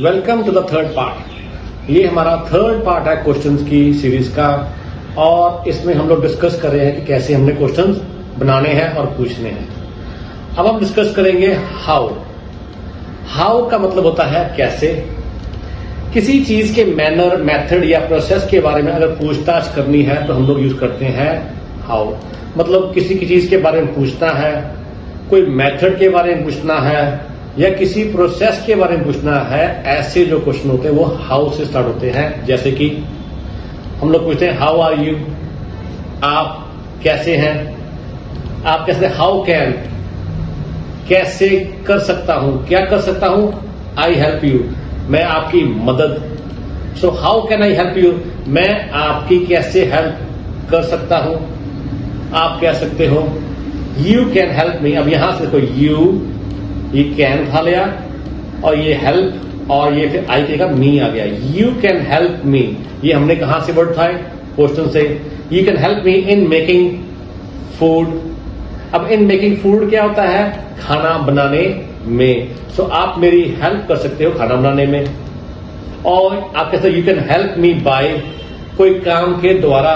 Welcome to the third part. ये हमारा third part है क्वेश्चंस की सीरीज का और इसमें हम लोग डिस्कस कर रहे हैं कि कैसे हमने क्वेश्चंस बनाने हैं और पूछने हैं। अब हम डिस्कस करेंगे हाउ। हाउ का मतलब होता है कैसे। किसी चीज के मैनर, मेथड या प्रोसेस के बारे में अगर पूछताछ करनी है तो हम लोग यूज करते हैं हाउ। मतलब किसी की चीज के बारे में पूछना है, कोई मेथड के बारे में पूछना है या किसी प्रोसेस के बारे में पूछना है, ऐसे जो क्वेश्चन होते हैं वो हाउ से स्टार्ट होते हैं। जैसे कि हम लोग पूछते हैं हाउ आर यू, आप कैसे हैं, आप कैसे, हाउ कैन, कैसे कर सकता हूं, क्या कर सकता हूं, आई हेल्प यू, मैं आपकी मदद। So how can I help you, मैं आपकी कैसे हेल्प कर सकता हूं, आप कह सकते हो यू कैन हेल्प मी। अब यहां से देखो यू, ये कैन था लिया और ये हेल्प और ये फिर आई का मी आ गया। यू कैन हेल्प मी, ये हमने कहां से वर्ड था, क्वेश्चन से। You can help me in making food. अब इन मेकिंग फूड क्या होता है, खाना बनाने में। सो आप मेरी हेल्प कर सकते हो खाना बनाने में। और आप कहते हो you can help me by, कोई काम के द्वारा।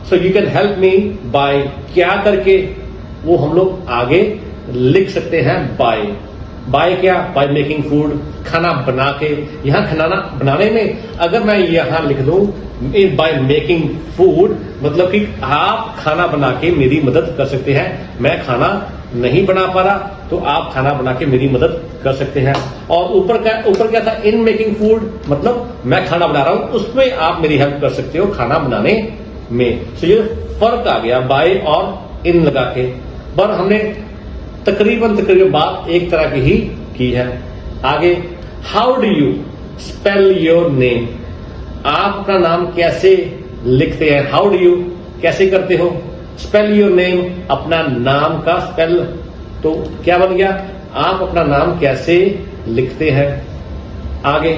So you can help me by, क्या करके, वो हम लोग आगे लिख सकते हैं बाय। बाय क्या, बाय मेकिंग फूड, खाना बना के। यहां खाना बनाने में अगर मैं यहां लिख दूं बाय मेकिंग फूड, मतलब कि आप खाना बना के मेरी मदद कर सकते हैं। मैं खाना नहीं बना पा रहा तो आप खाना बना के मेरी मदद कर सकते हैं। और ऊपर क्या था, इन मेकिंग फूड, मतलब मैं खाना बना रहा हूं उसमें आप मेरी हेल्प कर सकते हो खाना बनाने में। तो ये फर्क आ गया बाय और इन लगा के। पर हमने तकरीबन बात एक तरह की ही की है। आगे, how do you spell your name, आप अपना नाम कैसे लिखते हैं। हाउ डू यू, कैसे करते हो। स्पेल योर नेम, अपना नाम का स्पेल, तो क्या बन गया, आप अपना नाम कैसे लिखते हैं। आगे,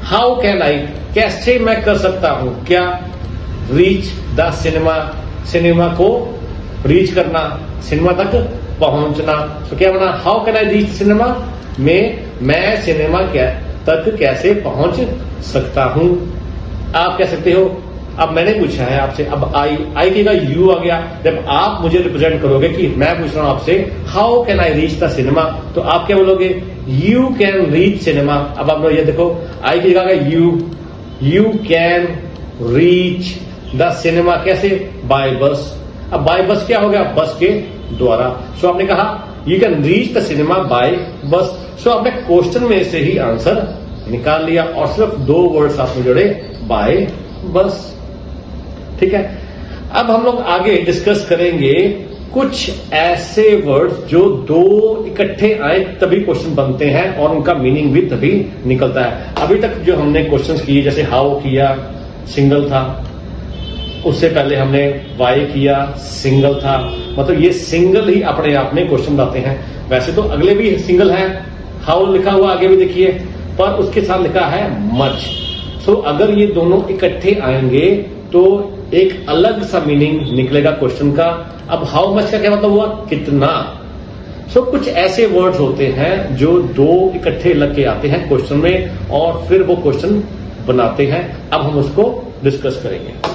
हाउ कैन आई, कैसे मैं कर सकता हूं, क्या, रीच द सिनेमा, सिनेमा को रीच करना, सिनेमा तक पहुंचना। तो क्या बना, how can I reach cinema, मैं सिनेमा तक कैसे पहुंच सकता हूं। आप कह सकते हो, अब मैंने पूछा है आपसे, अब आई के का यू आ गया। जब आप मुझे रिप्रेजेंट करोगे कि मैं पूछ रहा हूं आपसे how can I reach the cinema, तो आप क्या बोलोगे, यू कैन रीच सिनेमा। अब आप लोग ये देखो, आई की जगह you can reach the cinema, कैसे, बाय बस। अब बाय बस क्या हो गया, बस के द्वारा। सो आपने कहा you can reach the cinema by bus. So आपने क्वेश्चन में से ही आंसर निकाल लिया और सिर्फ दो वर्ड्स आपने जोड़े, बाय बस। ठीक है। अब हम लोग आगे डिस्कस करेंगे कुछ ऐसे वर्ड्स जो दो इकट्ठे आए तभी क्वेश्चन बनते हैं और उनका मीनिंग भी तभी निकलता है। अभी तक जो हमने क्वेश्चंस किए, जैसे हाउ किया, सिंगल था, उससे पहले हमने वाई किया, सिंगल था। मतलब ये सिंगल ही अपने आप में क्वेश्चन बनाते हैं। वैसे तो अगले भी सिंगल है, हाउ लिखा हुआ आगे भी देखिए, पर उसके साथ लिखा है मच। सो अगर ये दोनों इकट्ठे आएंगे तो एक अलग सा मीनिंग निकलेगा क्वेश्चन का। अब हाउ मच का क्या मतलब हुआ, कितना। सो कुछ ऐसे वर्ड्स होते हैं जो दो इकट्ठे लग के आते हैं क्वेश्चन में और फिर वो क्वेश्चन बनाते हैं। अब हम उसको डिस्कस करेंगे।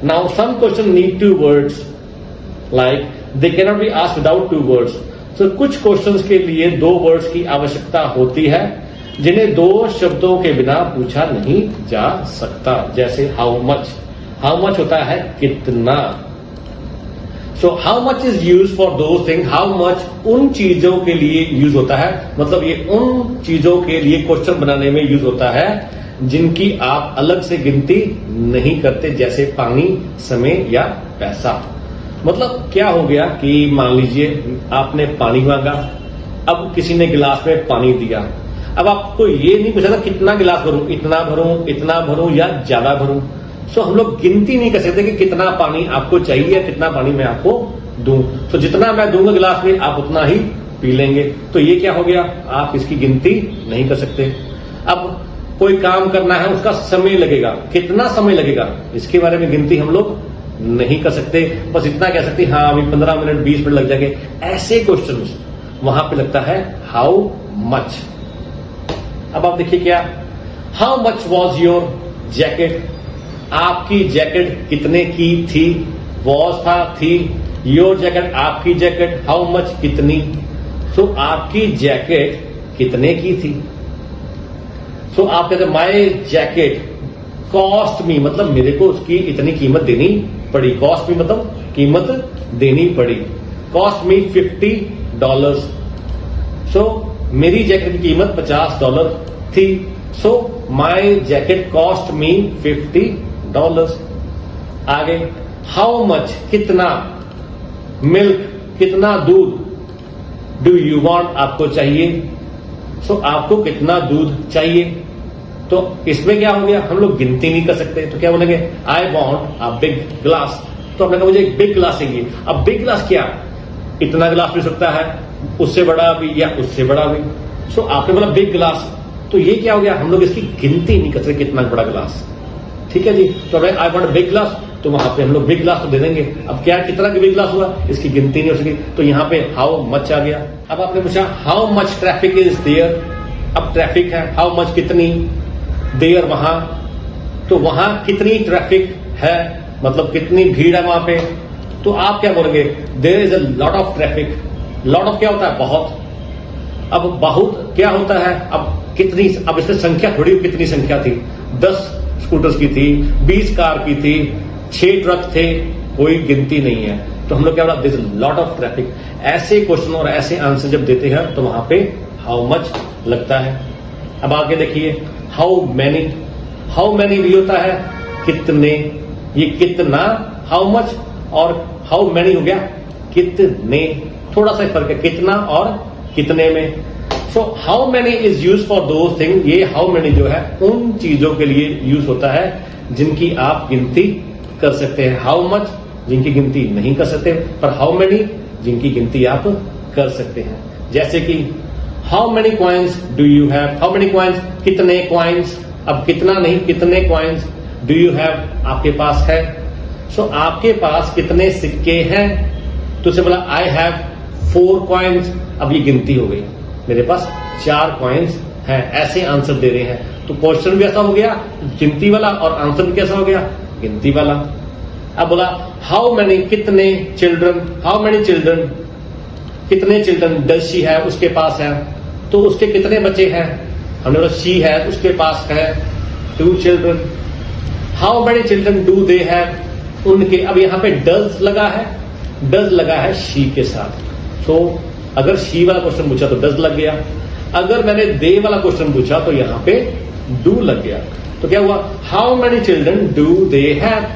Now some question need two words, like they cannot be asked without two words. So कुछ questions के लिए दो words की आवश्यकता होती है जिन्हें दो शब्दों के बिना पूछा नहीं जा सकता। जैसे how much, how much होता है कितना। So how much is used for those things, how much उन चीजों के लिए यूज होता है, मतलब ये उन चीजों के लिए क्वेश्चन बनाने में यूज होता है जिनकी आप अलग से गिनती नहीं करते, जैसे पानी, समय या पैसा। मतलब क्या हो गया कि मान लीजिए आपने पानी मांगा, अब किसी ने गिलास में पानी दिया। अब आपको ये नहीं पूछा था कितना गिलास भरूं, इतना भरूं या ज्यादा भरूं। सो हम लोग गिनती नहीं कर सकते कि कितना पानी आपको चाहिए, कितना पानी मैं आपको दूं। तो जितना मैं दूंगा गिलास में आप उतना ही पी लेंगे। तो ये क्या हो गया, आप इसकी गिनती नहीं कर सकते। अब कोई काम करना है, उसका समय लगेगा, कितना समय लगेगा, इसके बारे में गिनती हम लोग नहीं कर सकते। बस इतना कह सकते हाँ अभी 15 मिनट 20 मिनट लग जाएंगे। ऐसे क्वेश्चंस वहां पे लगता है हाउ मच। अब आप देखिए क्या how much was your jacket, आपकी जैकेट कितने की थी, वॉज था थी, योर जैकेट आपकी जैकेट, हाउ मच कितनी, सो आपकी जैकेट कितने की थी। सो आप कहते माई जैकेट कॉस्ट मी, मतलब मेरे को उसकी इतनी कीमत देनी पड़ी, कॉस्ट मी मतलब कीमत देनी पड़ी, कॉस्ट मी $50। सो मेरी जैकेट की कीमत $50 थी, सो माई जैकेट कॉस्ट मी $50। आगे हाउ मच कितना, मिल्क कितना दूध, डू यू वॉन्ट आपको चाहिए, सो आपको कितना दूध चाहिए। तो इसमें क्या हो गया, हम लोग गिनती नहीं कर सकते, तो क्या बोलेंगे, I want a big glass, तो हमने कहा मुझे एक बिग ग्लास चाहिए। अब बिग ग्लास क्या, इतना गिलास भी सकता है, उससे बड़ा भी या उससे बड़ा भी, सो आपने बोला बिग ग्लास, तो ये क्या हो गया, हम लोग इसकी गिनती नहीं कर सकते कितना बड़ा ग्लास, ठीक है जी। तो अगर आई वॉन्ट बिग ग्लास, तो वहां पे हम लोग बिग ग्लास तो दे देंगे। अब क्या कितना बिग ग्लास हुआ, इसकी गिनती नहीं हो सकी, तो यहां पे हाउ मच आ गया। अब आपने पूछा how much traffic is there, अब ट्रैफिक है, हाउ मच कितनी, देयर वहां, तो वहां कितनी ट्रैफिक है, मतलब कितनी भीड़ है वहां पे, तो आप क्या बोलेंगे, there is a lot of traffic. Lot of क्या होता है, बहुत, अब बहुत क्या होता है, अब कितनी, अब इसमें संख्या थोड़ी, कितनी संख्या थी, 10 स्कूटर्स की थी, 20 कार की थी, 6 ट्रक थे, कोई गिनती नहीं है, तो हम लोग क्या बोला, दिस लॉट ऑफ ट्रैफिक। ऐसे क्वेश्चन और ऐसे आंसर जब देते हैं तो वहां पे हाउ मच लगता है। अब आगे देखिए हाउ मैनी, हाउ मैनी भी होता है कितने, ये कितना, हाउ मच और हाउ मैनी हो गया कितने, थोड़ा सा फर्क है कितना और कितने में। So how many is use for those thing, ये हाउ मैनी जो है उन चीजों के लिए यूज होता है जिनकी आप गिनती कर सकते हैं, हाउ मच जिनकी गिनती नहीं कर सकते, पर हाउ मैनी जिनकी गिनती आप कर सकते हैं। जैसे कि how many coins do you have, how many coins कितने कॉइन्स, अब कितना नहीं कितने कॉइन्स, डू यू हैव आपके पास है, सो आपके पास कितने सिक्के हैं, तो उसे बोला आई हैव 4 कॉइन्स, अब ये गिनती हो गई, मेरे पास 4 कॉइन्स हैं, ऐसे आंसर दे रहे हैं। तो क्वेश्चन भी ऐसा हो गया गिनती वाला और आंसर भी कैसा हो गया गिनती वाला। अब बोला हाउ मैनी कितने चिल्ड्रन, हाउ मैनी चिल्ड्रन कितने चिल्ड्रन डज शी है उसके पास है, तो उसके कितने बच्चे हैं, हमने बोला शी है उसके पास है 2 children. How many children do they have उनके, अब यहां पे डज लगा है, डज लगा है शी के साथ, सो अगर शी वाला क्वेश्चन पूछा तो डज लग गया, अगर मैंने दे वाला क्वेश्चन पूछा तो यहां पे डू लग गया। तो क्या हुआ, how many children do they have,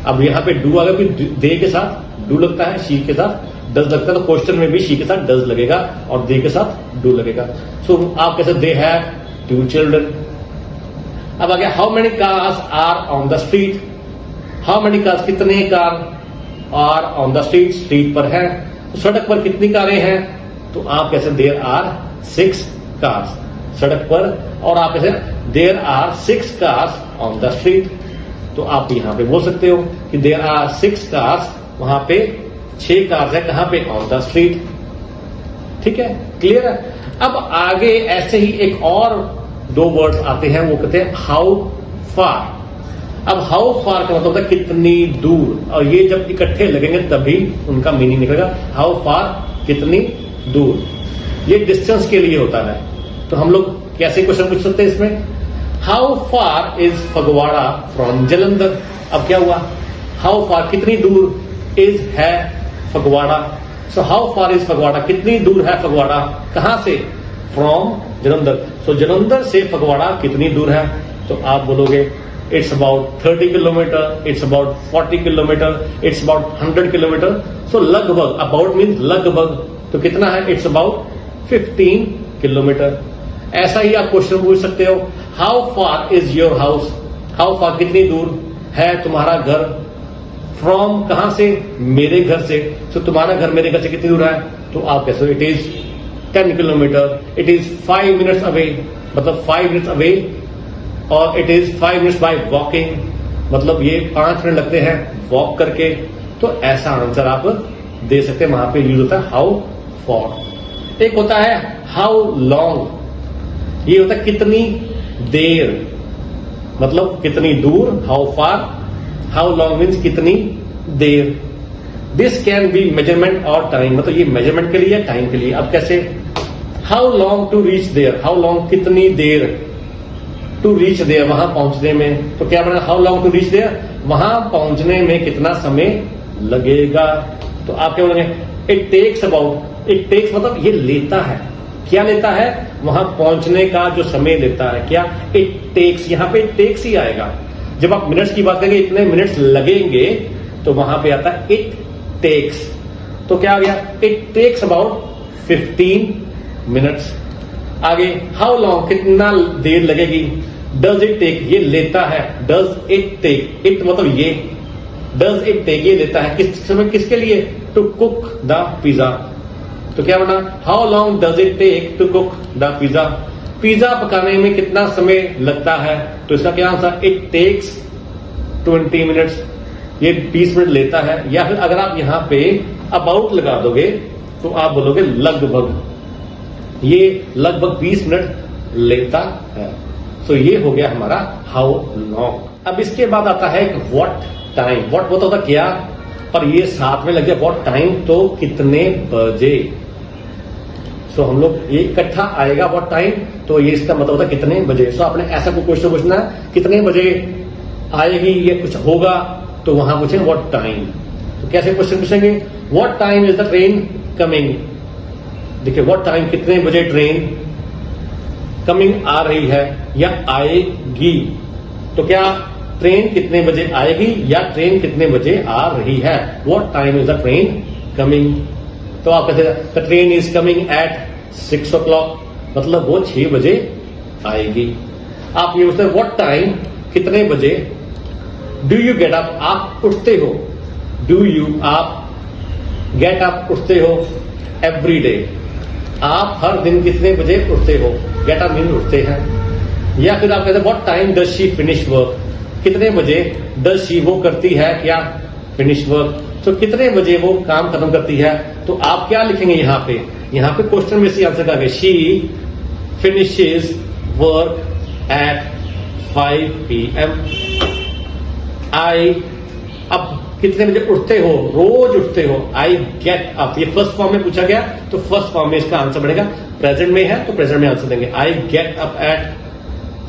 अब यहां पे डू आ गया, दे के साथ डू लगता है, शी के साथ डज लगता है, तो क्वेश्चन में भी शी के साथ डज लगेगा और दे के साथ डू लगेगा। सो आप कैसे, दे हैव 2 चिल्ड्रन। अब आ गया how many cars are on the street, how many cars कितने car are on the street, street पर है, तो सड़क पर कितनी कारें हैं, तो आप कैसे, देयर आर 6 कार्स सड़क पर, और आप कैसे, there are 6 cars on the street, तो आप यहां पे बोल सकते हो कि देयर आर 6 कार्स, वहां पे 6 कार्स है, कहां पे, ऑन द स्ट्रीट, ठीक है, क्लियर है। अब आगे ऐसे ही एक और 2 वर्ड्स आते हैं, वो कहते हैं हाउ फार। अब हाउ फार का मतलब होता है कितनी दूर, और ये जब इकट्ठे लगेंगे तभी उनका मीनिंग निकलेगा, हाउ फार कितनी दूर, ये डिस्टेंस के लिए होता है। तो हम लोग कैसे क्वेश्चन पूछ सकते हैं इसमें, how far is Phagwara from Jalandhar, अब क्या हुआ, हाउ फार कितनी दूर, इज है Phagwara, so how far is Phagwara, कितनी दूर है फगवाड़ा, कहां से, फ्रॉम जलंधर, सो जलंधर से फगवाड़ा कितनी दूर है, तो आप बोलोगे it's about 30 kilometre, it's about 40 kilometre, it's about 100 kilometre, so लगभग, अबाउट मीन्स लगभग, तो कितना है, इट्स अबाउट 15 किलोमीटर। ऐसा ही आप क्वेश्चन पूछ सकते हो, how far is your house, how far कितनी दूर है तुम्हारा घर, फ्रॉम कहां से, मेरे घर से, तो तुम्हारा घर मेरे घर से कितनी दूर है, तो आप कैसे, it is 10 kilometre, it is 5 minutes away, मतलब 5 मिनट्स अवे, और it is 5 minutes by walking, मतलब ये 5 मिनट लगते हैं वॉक करके। तो ऐसा आंसर आप दे सकते हैं, वहां पे यूज होता है हाउ फॉर। एक होता है हाउ लॉन्ग, ये होता है कितनी देर मतलब कितनी दूर, how far, how long means कितनी देर। दिस कैन बी मेजरमेंट और टाइम, मतलब ये मेजरमेंट के लिए, टाइम के लिए। अब कैसे, how long to reach there, how long कितनी देर, टू रीच देयर वहां पहुंचने में, तो क्या बना, how long to reach there, वहां पहुंचने में कितना समय लगेगा। तो आप क्या बोलेंगे, it takes about, it takes मतलब ये लेता है, क्या लेता है, वहां पहुंचने का जो समय लेता है, क्या, इट टेक्स, यहां पे टेक्स ही आएगा। जब आप मिनट्स की बात करेंगे, इतने मिनट्स लगेंगे, तो वहां पे आता है इट टेक्स। तो क्या आ गया, इट टेक्स अबाउट 15 मिनट्स। आगे, हाउ लॉन्ग कितना देर लगेगी, डज इट टेक, ये लेता है, डज इट टेक, इट मतलब ये, डज इट टेक ये लेता है, किस समय, किसके लिए, टू कुक द पिज्जा। तो क्या बना, how long does it take to cook the pizza, pizza पकाने में कितना समय लगता है। तो इसका क्या आंसर, इट टेक्स 20 मिनट्स, ये 20 मिनट लेता है। या फिर अगर आप यहां पे अबाउट लगा दोगे तो आप बोलोगे लगभग, ये लगभग 20 मिनट लेता है। तो ये हो गया हमारा हाउ लॉन्ग। अब इसके बाद आता है एक व्हाट टाइम, व्हाट होता था क्या, पर ये साथ में लग गया व्हाट टाइम, तो कितने बजे। सो हम लोग ये इकट्ठा आएगा व्हाट टाइम, तो ये इसका मतलब होता है कितने बजे। सो आपने ऐसा कोई क्वेश्चन पूछना है, कितने बजे आएगी, ये कुछ होगा, तो वहां पूछे व्हाट टाइम। तो कैसे क्वेश्चन पूछेंगे, what time is the train coming. देखिए, व्हाट टाइम कितने बजे ट्रेन कमिंग आ रही है या आएगी। तो क्या ट्रेन कितने बजे आएगी या ट्रेन कितने बजे आ रही है, what time is the train coming. तो आप कहते हैं the train is coming at 6 o'clock, मतलब वो 6 बजे आएगी। आप ये पूछते हैं व्हाट टाइम कितने बजे, डू यू गेट अप, आप उठते हो, डू यू आप गेट अप उठते हो एवरी डे, आप हर दिन कितने बजे उठते हो, गेट अप मीन उठते हैं। या फिर आप कहते हैं what time does she finish work, कितने बजे डज शी वो करती है क्या, फिनिश वर्क, तो कितने बजे वो काम खत्म करती है। तो आप क्या लिखेंगे यहां पे क्वेश्चन में से आंसर करेंगे, she finishes work at 5 PM। आई, अब कितने बजे उठते हो, रोज उठते हो, आई गेट अप, ये फर्स्ट फॉर्म में पूछा गया, तो फर्स्ट फॉर्म में इसका आंसर बनेगा, प्रेजेंट में है तो प्रेजेंट में आंसर देंगे, I get up at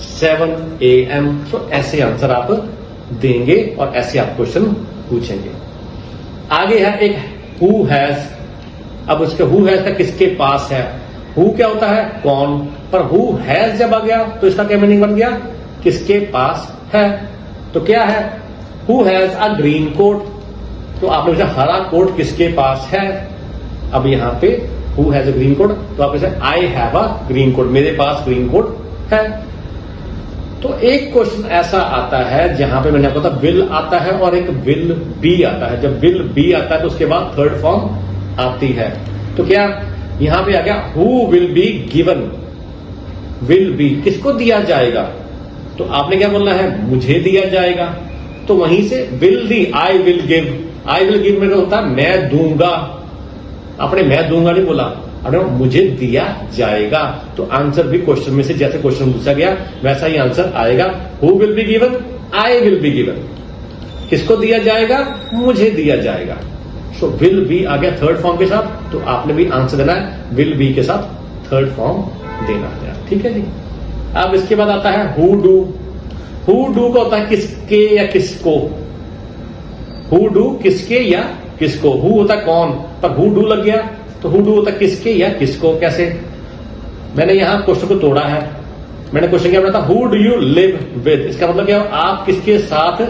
7 AM। तो ऐसे आंसर आप देंगे और ऐसे आप क्वेश्चन पूछेंगे। आगे है एक हु हैज, अब उसके हु हैज का किसके पास है, हु क्या होता है कौन, पर हु हैज जब आ गया तो इसका क्या मीनिंग बन गया, किसके पास है। तो क्या है, who has a green coat, तो आपने पूछा हरा कोट किसके पास है। अब यहां पे who has a green coat, तो आप पूछे I have a green coat, मेरे पास ग्रीन कोट है। तो एक क्वेश्चन ऐसा आता है जहां पे मैंने आपको बताया विल आता है और एक विल बी आता है। जब विल बी आता है तो उसके बाद थर्ड फॉर्म आती है। तो क्या यहां पे आ गया who will be given, will be किसको दिया जाएगा, तो आपने क्या बोलना है, मुझे दिया जाएगा। तो वहीं से will the, I will give, I will give में होता है मैं दूंगा, आपने मैं दूंगा नहीं बोला, अरे मुझे दिया जाएगा। तो आंसर भी क्वेश्चन में से जैसे क्वेश्चन पूछा गया वैसा ही आंसर आएगा, who will be given, I will be given, किसको दिया जाएगा, मुझे दिया जाएगा। सो विल बी आ गया थर्ड फॉर्म के साथ, तो आपने भी आंसर देना है विल बी के साथ थर्ड फॉर्म देना है, ठीक है जी। अब इसके बाद आता है हु डू, हु डू का होता है किसके या किसको, हु डू किसके या किसको, हु होता है कौन, पर हु डू लग गया तो हु डू होता है किसके या किसको। कैसे, मैंने यहां क्वेश्चन को तोड़ा है, मैंने क्वेश्चन क्या बनाया था, who do you live with, इसका मतलब क्या, आप किसके साथ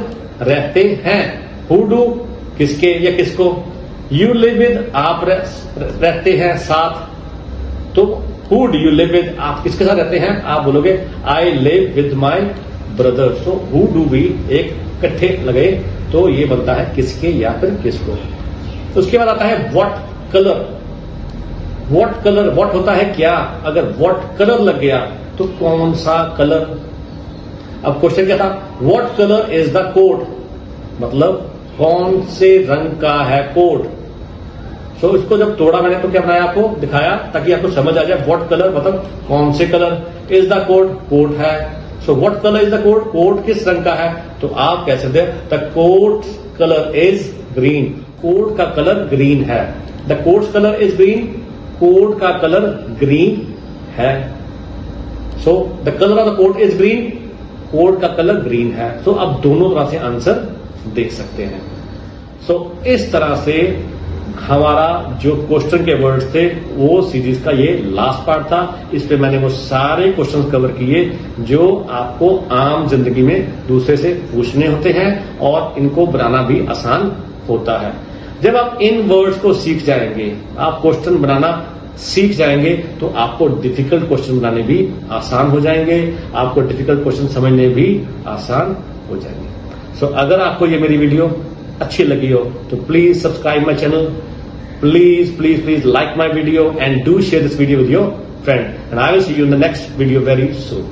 रहते हैं, हु डू किसके या किसको, यू लिव विद आप रहते हैं साथ, तो who do you live with, आप किसके साथ रहते हैं, आप बोलोगे I live with my brother. So who do भी एक इकट्ठे लगे तो ये बनता है किसके या फिर किसको। उसके बाद आता है what colour, what colour, what होता है क्या, अगर व्हाट कलर लग गया तो कौन सा कलर। अब क्वेश्चन क्या था, what colour is the coat, मतलब कौन से रंग का है कोट। सो इसको जब तोड़ा मैंने तो क्या बनाया, आपको दिखाया ताकि आपको समझ आ जाए, व्हाट कलर मतलब कौन से colour, is the coat coat है, so what colour is the coat, coat किस रंग का है, तो आप कह सकते हैं the coat colour is green, coat का कलर ग्रीन है, the coat colour is green, coat का कलर ग्रीन है। So the colour of the coat is green, coat का कलर ग्रीन है। सो आप दोनों तरह से आंसर देख सकते हैं। सो इस तरह से हमारा जो क्वेश्चन के वर्ड्स थे वो सीरीज का ये लास्ट पार्ट था। इस पे मैंने वो सारे क्वेश्चंस कवर किए जो आपको आम जिंदगी में दूसरे से पूछने होते हैं और इनको बनाना भी आसान होता है। जब आप इन वर्ड्स को सीख जाएंगे, आप क्वेश्चन बनाना सीख जाएंगे, तो आपको डिफिकल्ट क्वेश्चन बनाने भी आसान हो जाएंगे, आपको डिफिकल्ट क्वेश्चन समझने भी आसान हो जाएंगे। सो अगर आपको ये मेरी वीडियो अच्छी लगी हो तो please subscribe my channel, please like my video and do share this video with your friend, and I will see you in the next video very soon.